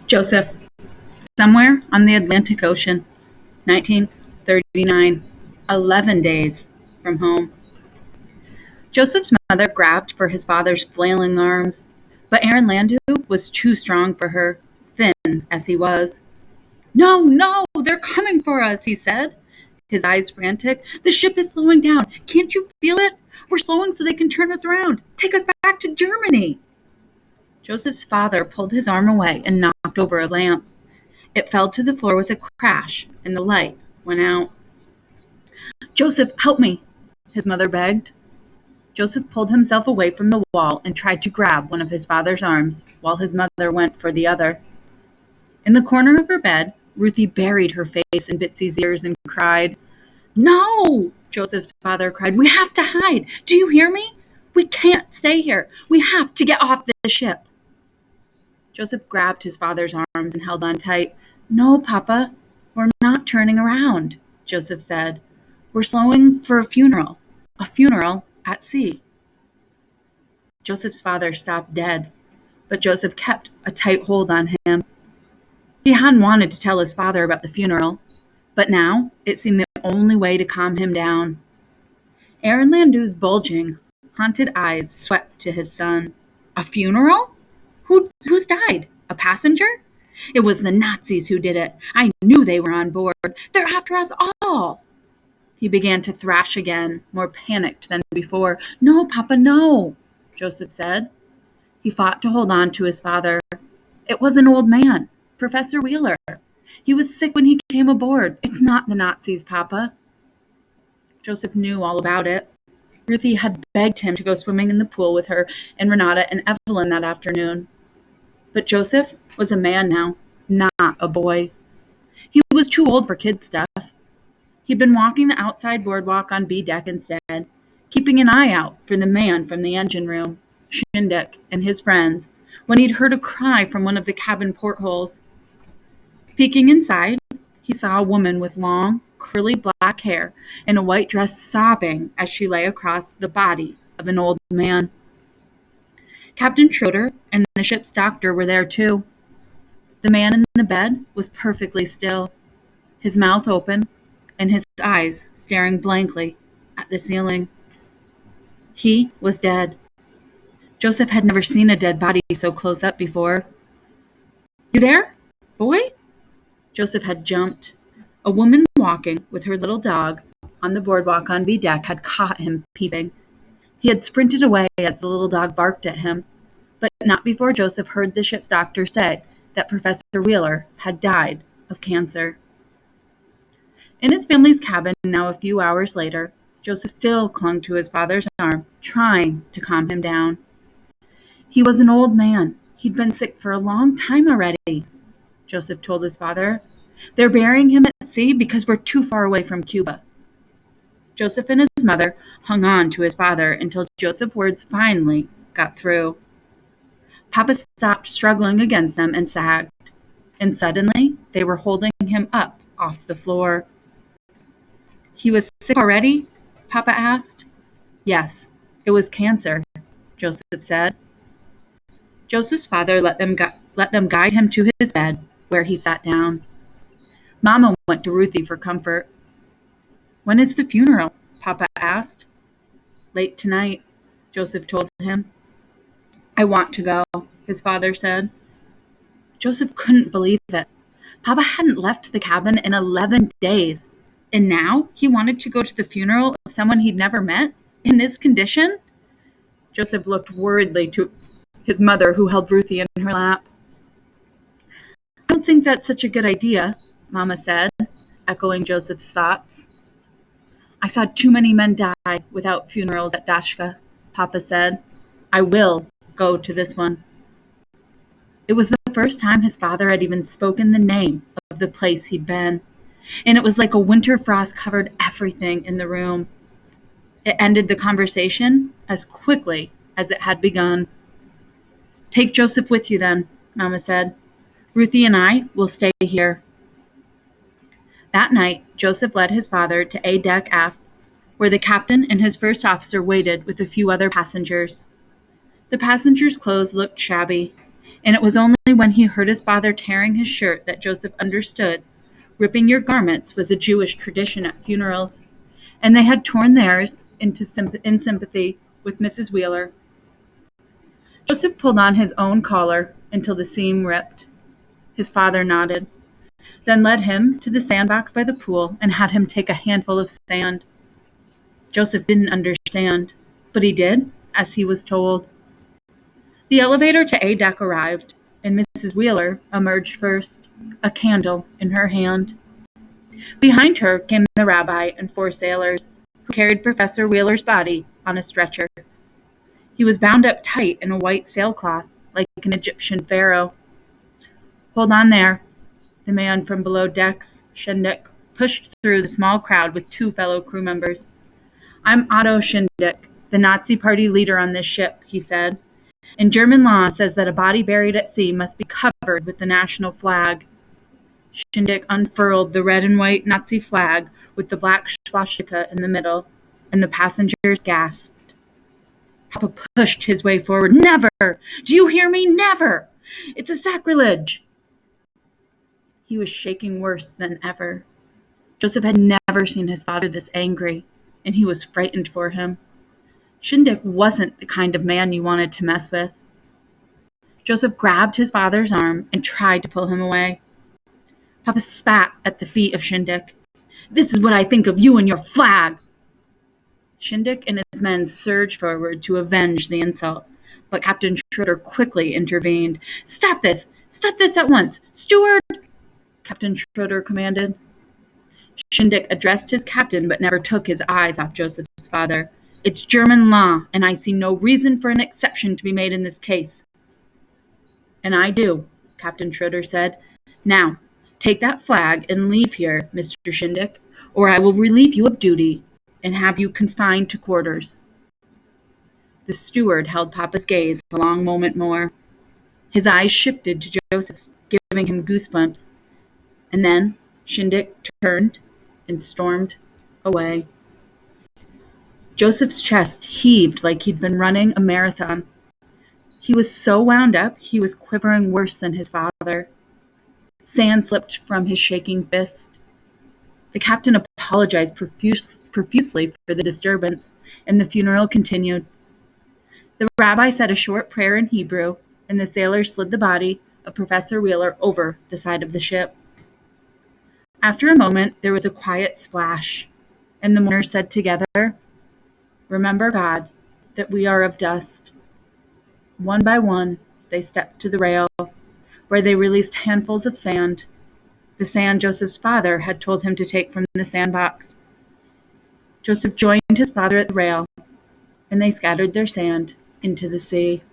Josef Somewhere on the Atlantic Ocean, 1939, 11 days from home. Joseph's mother grabbed for his father's flailing arms, but Aaron Landau was too strong for her, thin as he was. No, no, they're coming for us, he said, his eyes frantic. The ship is slowing down. Can't you feel it? We're slowing so they can turn us around. Take us back to Germany. Joseph's father pulled his arm away and knocked over a lamp. It fell to the floor with a crash, and the light went out. Joseph, help me, his mother begged. Joseph pulled himself away from the wall and tried to grab one of his father's arms while his mother went for the other. In the corner of her bed, Ruthie buried her face in Bitsy's ears and cried. No, Joseph's father cried. We have to hide. Do you hear me? We can't stay here. We have to get off the ship. Joseph grabbed his father's arms and held on tight. No, Papa, we're not turning around, Joseph said. We're slowing for a funeral at sea. Joseph's father stopped dead, but Joseph kept a tight hold on him. He hadn't wanted to tell his father about the funeral, but now it seemed the only way to calm him down. Aaron Landau's bulging, haunted eyes swept to his son. A funeral? Who's died? A passenger? It was the Nazis who did it. I knew they were on board. They're after us all. He began to thrash again, more panicked than before. No, Papa, no, Joseph said. He fought to hold on to his father. It was an old man, Professor Wheeler. He was sick when he came aboard. It's not the Nazis, Papa. Joseph knew all about it. Ruthie had begged him to go swimming in the pool with her and Renata and Evelyn that afternoon. But Joseph was a man now, not a boy. He was too old for kid stuff. He'd been walking the outside boardwalk on B deck instead, keeping an eye out for the man from the engine room, Shindick, and his friends, when he'd heard a cry from one of the cabin portholes. Peeking inside, he saw a woman with long, curly black hair and a white dress sobbing as she lay across the body of an old man. Captain Schroeder and the ship's doctor were there too. The man in the bed was perfectly still, his mouth open and his eyes staring blankly at the ceiling. He was dead. Joseph had never seen a dead body so close up before. You there, boy? Joseph had jumped. A woman walking with her little dog on the boardwalk on B deck had caught him peeping. He had sprinted away as the little dog barked at him, but not before Joseph heard the ship's doctor say that Professor Wheeler had died of cancer. In his family's cabin now a few hours later, Joseph still clung to his father's arm, trying to calm him down. He was an old man. He'd been sick for a long time already, Joseph told his father. They're burying him at sea because we're too far away from Cuba. Joseph and his mother hung on to his father until Joseph's words finally got through. Papa stopped struggling against them and sagged, and suddenly they were holding him up off the floor. He was sick already? Papa asked. Yes, it was cancer, Joseph said. Joseph's father let them guide him to his bed, where he sat down. Mama went to Ruthie for comfort. When is the funeral? Papa asked. Late tonight, Joseph told him. I want to go, his father said. Joseph couldn't believe it. Papa hadn't left the cabin in 11 days, and now he wanted to go to the funeral of someone he'd never met in this condition? Joseph looked worriedly to his mother, who held Ruthie in her lap. I don't think that's such a good idea, Mama said, echoing Joseph's thoughts. I saw too many men die without funerals at Dashka, Papa said. I will go to this one. It was the first time his father had even spoken the name of the place he'd been, and it was like a winter frost covered everything in the room. It ended the conversation as quickly as it had begun. Take Joseph with you then, Mama said. Ruthie and I will stay here. That night, Joseph led his father to A deck aft, where the captain and his first officer waited with a few other passengers. The passengers' clothes looked shabby. And it was only when he heard his father tearing his shirt that Joseph understood ripping your garments was a Jewish tradition at funerals, and they had torn theirs in sympathy with Mrs. Wheeler. Joseph pulled on his own collar until the seam ripped. His father nodded, then led him to the sandbox by the pool and had him take a handful of sand. Joseph didn't understand, but he did, as he was told. The elevator to A deck arrived, and Mrs. Wheeler emerged first, a candle in her hand. Behind her came the rabbi and 4 sailors, who carried Professor Wheeler's body on a stretcher. He was bound up tight in a white sailcloth, like an Egyptian pharaoh. "Hold on there," the man from below decks, Shindik, pushed through the small crowd with 2 fellow crew members. "I'm Otto Shindik, the Nazi Party leader on this ship," he said. "And German law says that a body buried at sea must be covered with the national flag." Shindik unfurled the red and white Nazi flag with the black swastika in the middle, and the passengers gasped. Papa pushed his way forward. "Never! Do you hear me? Never! It's a sacrilege!" He was shaking worse than ever. Joseph had never seen his father this angry, and he was frightened for him. Shindik wasn't the kind of man you wanted to mess with. Joseph grabbed his father's arm and tried to pull him away. Papa spat at the feet of Shindik. "This is what I think of you and your flag!" Shindik and his men surged forward to avenge the insult, but Captain Schroeder quickly intervened. "Stop this! Stop this at once! Steward!" Captain Schroeder commanded. Shindik addressed his captain but never took his eyes off Joseph's father. "It's German law, and I see no reason for an exception to be made in this case." "And I do," Captain Schroeder said. "Now, take that flag and leave here, Mr. Shindik, or I will relieve you of duty and have you confined to quarters." The steward held Papa's gaze a long moment more. His eyes shifted to Joseph, giving him goosebumps. And then Shindik turned and stormed away. Joseph's chest heaved like he'd been running a marathon. He was so wound up, he was quivering worse than his father. Sand slipped from his shaking fist. The captain apologized profusely for the disturbance, and the funeral continued. The rabbi said a short prayer in Hebrew, and the sailors slid the body of Professor Wheeler over the side of the ship. After a moment, there was a quiet splash, and the mourners said together, "Remember, God, that we are of dust." One by one, they stepped to the rail, where they released handfuls of sand, the sand Joseph's father had told him to take from the sandbox. Joseph joined his father at the rail, and they scattered their sand into the sea.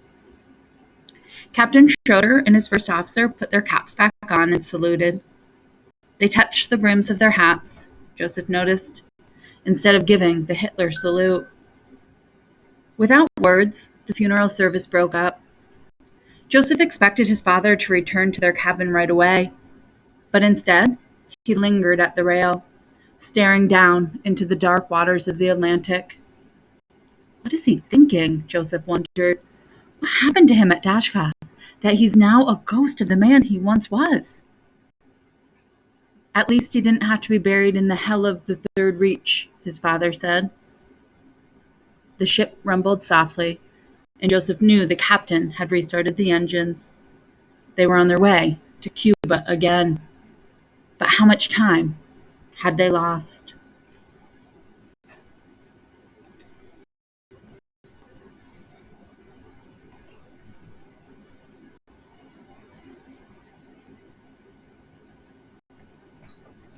Captain Schroeder and his first officer put their caps back on and saluted. They touched the brims of their hats, Joseph noticed, instead of giving the Hitler salute. Without words, the funeral service broke up. Joseph expected his father to return to their cabin right away, but instead, he lingered at the rail, staring down into the dark waters of the Atlantic. What is he thinking? Joseph wondered. What happened to him at Dashka, that he's now a ghost of the man he once was? At least he didn't have to be buried in the hell of the third reach, his father said. The ship rumbled softly, and Joseph knew the captain had restarted the engines. They were on their way to Cuba again. But how much time had they lost?